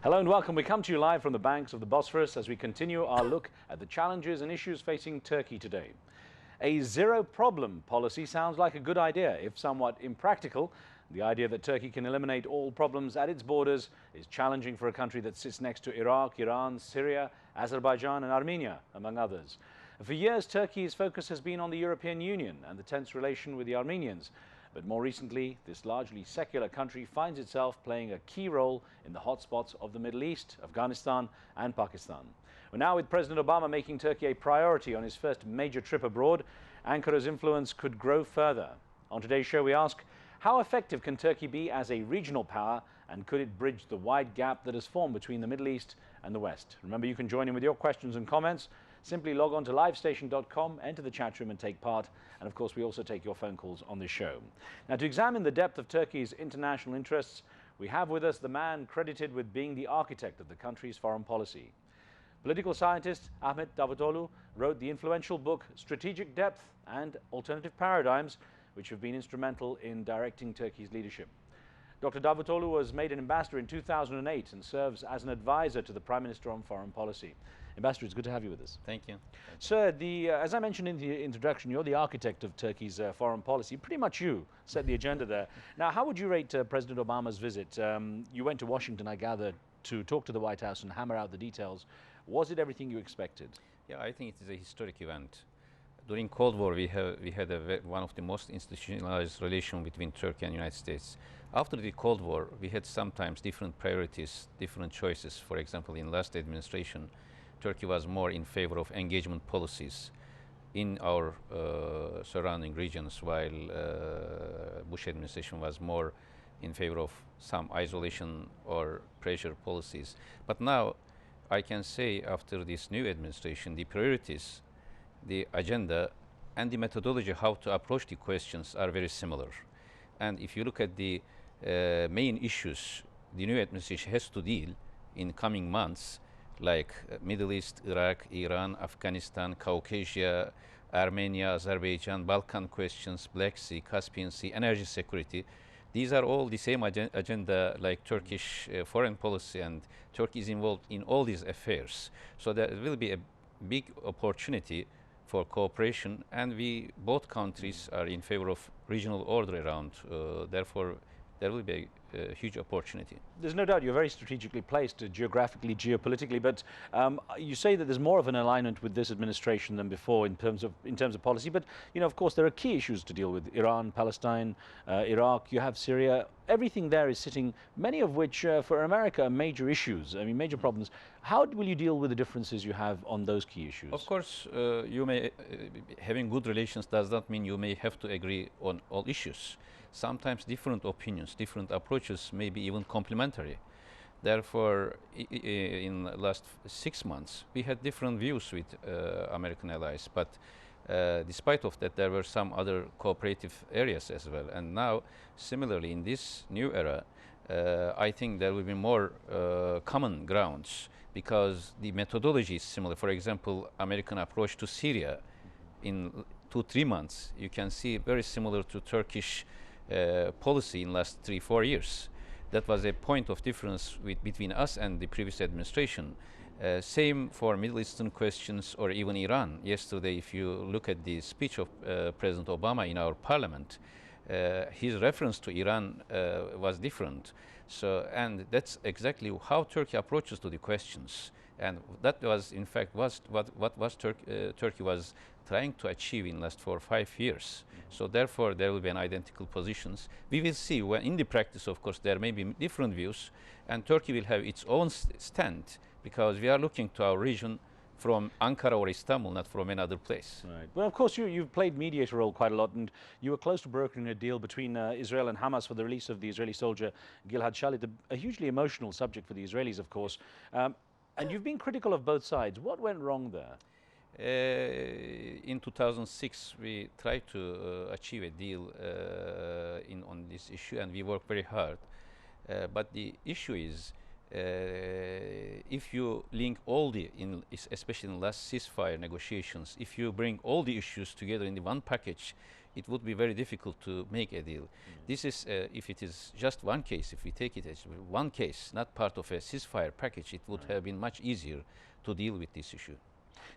Hello and welcome. We come to you live from the banks of the Bosphorus as we continue our look at the challenges and issues facing Turkey today. A zero-problem policy sounds like a good idea, if somewhat impractical. The idea that Turkey can eliminate all problems at its borders is challenging for a country that sits next to Iraq, Iran, Syria, Azerbaijan and Armenia, among others. For years, Turkey's focus has been on the European Union and the tense relation with the Armenians. But more recently, this largely secular country finds itself playing a key role in the hotspots of the Middle East, Afghanistan and Pakistan. Well, now with President Obama making Turkey a priority on his first major trip abroad, Ankara's influence could grow further. On today's show we ask, how effective can Turkey be as a regional power, and could it bridge the wide gap that has formed between the Middle East and the West? Remember, you can join in with your questions and comments. Simply log on to livestation.com, enter the chat room and take part. And of course, we also take your phone calls on this show. Now, to examine the depth of Turkey's international interests, we have with us the man credited with being the architect of the country's foreign policy. Political scientist Ahmet Davutoglu wrote the influential book Strategic Depth and Alternative Paradigms, which have been instrumental in directing Turkey's leadership. Dr. Davutoglu was made an ambassador in 2008 and serves as an advisor to the Prime Minister on foreign policy. Ambassador, it's good to have you with us. Thank you. Sir, as I mentioned in the introduction, you're the architect of Turkey's foreign policy. Pretty much you set the agenda there. Now, how would you rate President Obama's visit? You went to Washington, I gather, to talk to the White House and hammer out the details. Was it everything you expected? Yeah, I think it is a historic event. During Cold War, we had one of the most institutionalized relations between Turkey and the United States. After the Cold War, we had sometimes different priorities, different choices. For example, in last administration, Turkey was more in favor of engagement policies in our surrounding regions, while Bush administration was more in favor of some isolation or pressure policies. But now, I can say after this new administration, the priorities, the agenda, and the methodology how to approach the questions are very similar. And if you look at the main issues the new administration has to deal in coming months, like Middle East, Iraq, Iran, Afghanistan, Caucasia, Armenia, Azerbaijan, Balkan questions, Black Sea, Caspian Sea, energy security. These are all the same agenda like Turkish foreign policy, and Turkey is involved in all these affairs. So there will be a big opportunity for cooperation, and both countries are in favor of regional order around. Therefore, there will be a huge opportunity. There's no doubt you're very strategically placed geographically, geopolitically, but you say that there's more of an alignment with this administration than before in terms of policy. But you know, of course, there are key issues to deal with: Iran, Palestine, Iraq. You have Syria. Everything there is sitting, many of which for America are major issues. I mean, major problems. How will you deal with the differences you have on those key issues? Of course, you may having good relations does not mean you may have to agree on all issues. Sometimes different opinions, different approaches may be even complementary. Therefore, in the last 6 months, we had different views with American allies, but despite of that, there were some other cooperative areas as well. And now, similarly, in this new era, I think there will be more common grounds because the methodology is similar. For example, American approach to Syria in 2-3 months, you can see very similar to Turkish policy in last 3-4 years. That was a point of difference between us and the previous administration. Same for Middle Eastern questions or even Iran. Yesterday, if you look at the speech of President Obama in our parliament, his reference to Iran was different. So, and that's exactly how Turkey approaches to the questions. And that was, in fact, what Turkey was trying to achieve in the last 4 or 5 years. So therefore, there will be an identical positions. We will see when in the practice, of course, there may be different views, and Turkey will have its own stand because we are looking to our region from Ankara or Istanbul, not from another place. Right. Well, of course, you've played mediator role quite a lot, and you were close to brokering a deal between Israel and Hamas for the release of the Israeli soldier Gilad Shalit, a hugely emotional subject for the Israelis, of course. And you've been critical of both sides. What went wrong there? In 2006, we tried to achieve a deal on this issue, and we worked very hard. But the issue is, if you link all especially in the last ceasefire negotiations, if you bring all the issues together in the one package, it would be very difficult to make a deal. This is, if it is just one case, if we take it as one case, not part of a ceasefire package, it would have been much easier to deal with this issue.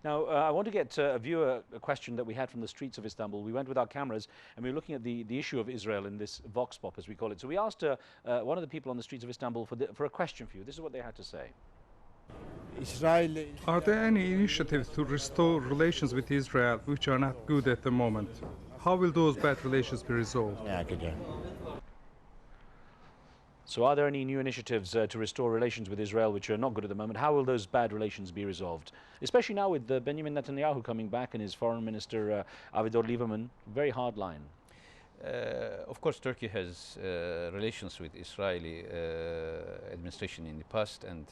Now, I want to get a question that we had from the streets of Istanbul. We went with our cameras and we were looking at the issue of Israel in this vox pop, as we call it. So we asked one of the people on the streets of Istanbul for a question for you. This is what they had to say. Are there any initiatives to restore relations with Israel which are not good at the moment? How will those bad relations be resolved? So are there any new initiatives to restore relations with Israel which are not good at the moment? How will those bad relations be resolved? Especially now with Benjamin Netanyahu coming back and his foreign minister, Avigdor, very hard line. Of course, Turkey has relations with Israeli administration in the past, and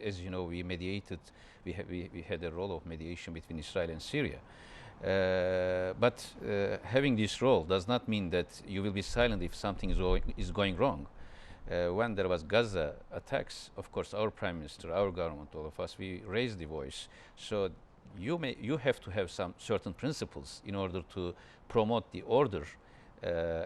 as you know, we mediated. We had a role of mediation between Israel and Syria. But having this role does not mean that you will be silent if something is going wrong. When there was Gaza attacks, of course, our prime minister, our government, all of us, we raised the voice. So you have to have some certain principles in order to promote the order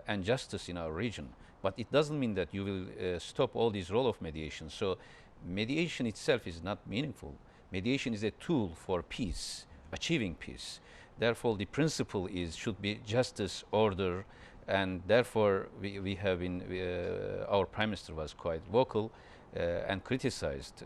and justice in our region. But it doesn't mean that you will stop all this role of mediation. So mediation itself is not meaningful. Mediation is a tool for peace, achieving peace. Therefore, the principle should be justice, order, and therefore we have been, our prime minister was quite vocal and criticized.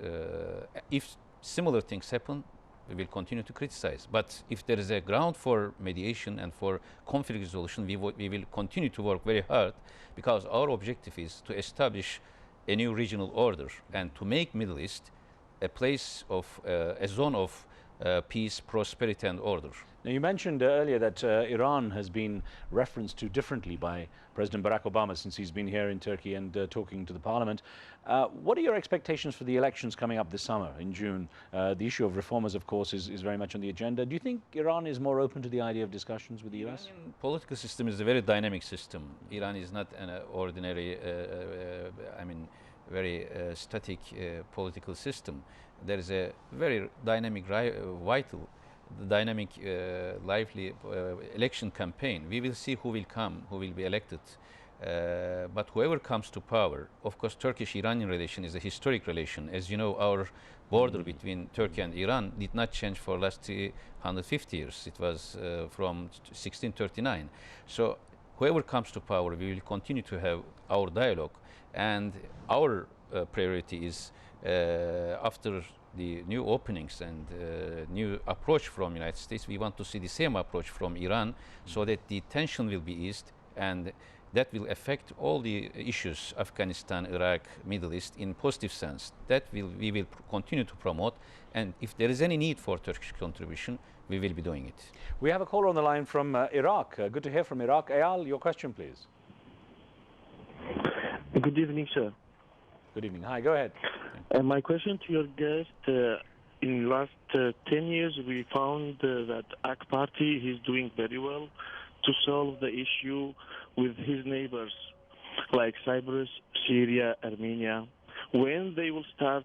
If similar things happen, we will continue to criticize. But if there is a ground for mediation and for conflict resolution, we will continue to work very hard, because our objective is to establish a new regional order and to make Middle East a place of, a zone of peace, prosperity and order. Now, you mentioned earlier that Iran has been referenced to differently by President Barack Obama since he's been here in Turkey and talking to the parliament. What are your expectations for the elections coming up this summer in June? The issue of reformers, of course, is very much on the agenda. Do you think Iran is more open to the idea of discussions with the US? Iranian political system is a very dynamic system. Iran is not an ordinary, very static political system. There is a very dynamic, vital, dynamic, lively election campaign. We will see who will come, who will be elected. But whoever comes to power, of course, Turkish-Iranian relation is a historic relation. As you know, our border between Turkey and Iran did not change for the last 350 years. It was from 1639. So whoever comes to power, we will continue to have our dialogue. And our priority is, after the new openings and new approach from the United States, we want to see the same approach from Iran, so that the tension will be eased, and that will affect all the issues, Afghanistan, Iraq, Middle East, in positive sense. That we will continue to promote, and if there is any need for Turkish contribution, we will be doing it. We have a caller on the line from Iraq. Good to hear from Iraq. EIYAL, your question, please. Good evening, sir. Good evening. Hi, go ahead. My question to your guest, in the last 10 years, we found that AK Party is doing very well to solve the issue with his neighbors, like Cyprus, Syria, Armenia. When they will start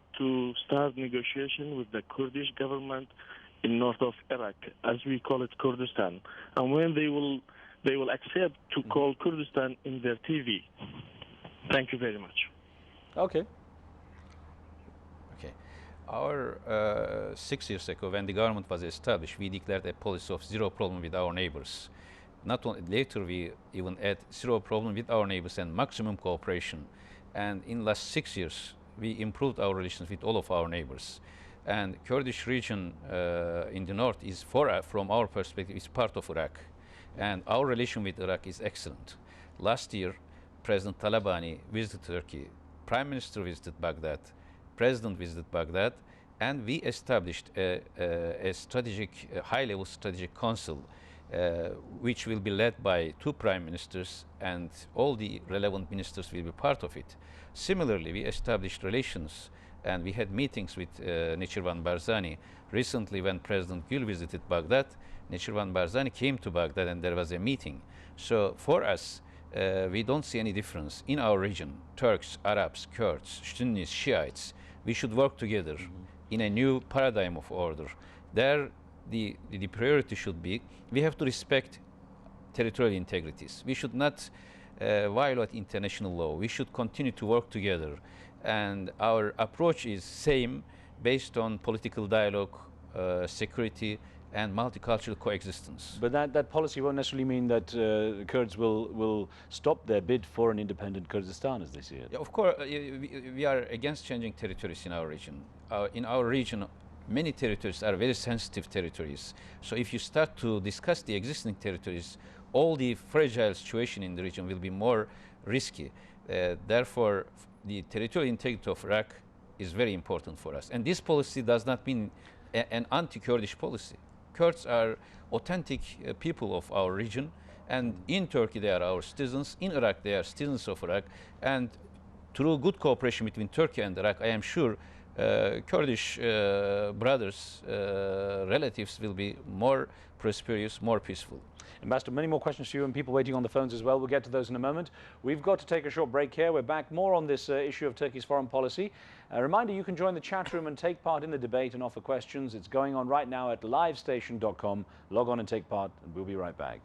negotiation with the Kurdish government in north of Iraq, as we call it Kurdistan, and when they will accept to call Kurdistan in their TV. Thank you very much. Okay. Okay. Our 6 years ago, when the government was established, we declared a policy of zero problem with our neighbors. Not only later, we even add zero problem with our neighbors and maximum cooperation. And in the last 6 years, we improved our relations with all of our neighbors. And Kurdish region in the north is, from our perspective, is part of Iraq. And our relation with Iraq is excellent. Last year, President Talabani visited Turkey. Prime Minister visited Baghdad, President visited Baghdad, and we established a high-level strategic council, which will be led by 2 prime ministers, and all the relevant ministers will be part of it. Similarly, we established relations, and we had meetings with Nechirvan Barzani. Recently, when President Gül visited Baghdad, Nechirvan Barzani came to Baghdad, and there was a meeting. So for us, we don't see any difference in our region. Turks, Arabs, Kurds, Sunnis, Shiites, we should work together in a new paradigm of order. There, the priority should be, we have to respect territorial integrities. We should not violate international law. We should continue to work together. And our approach is same, based on political dialogue, security, and multicultural coexistence. But that policy won't necessarily mean that Kurds will stop their bid for an independent Kurdistan as they see it. Yeah, of course, we are against changing territories in our region. In our region, many territories are very sensitive territories. So if you start to discuss the existing territories, all the fragile situation in the region will be more risky. Therefore, the territorial integrity of Iraq is very important for us. And this policy does not mean an anti-Kurdish policy. Kurds are authentic people of our region, and in Turkey they are our citizens, in Iraq they are citizens of Iraq, and through good cooperation between Turkey and Iraq, I am sure Kurdish brothers, relatives will be more prosperous, more peaceful. Ambassador, many more questions to you and people waiting on the phones as well. We'll get to those in a moment. We've got to take a short break here. We're back more on this issue of Turkey's foreign policy. A reminder, you can join the chat room and take part in the debate and offer questions. It's going on right now at livestation.com. Log on and take part, and we'll be right back.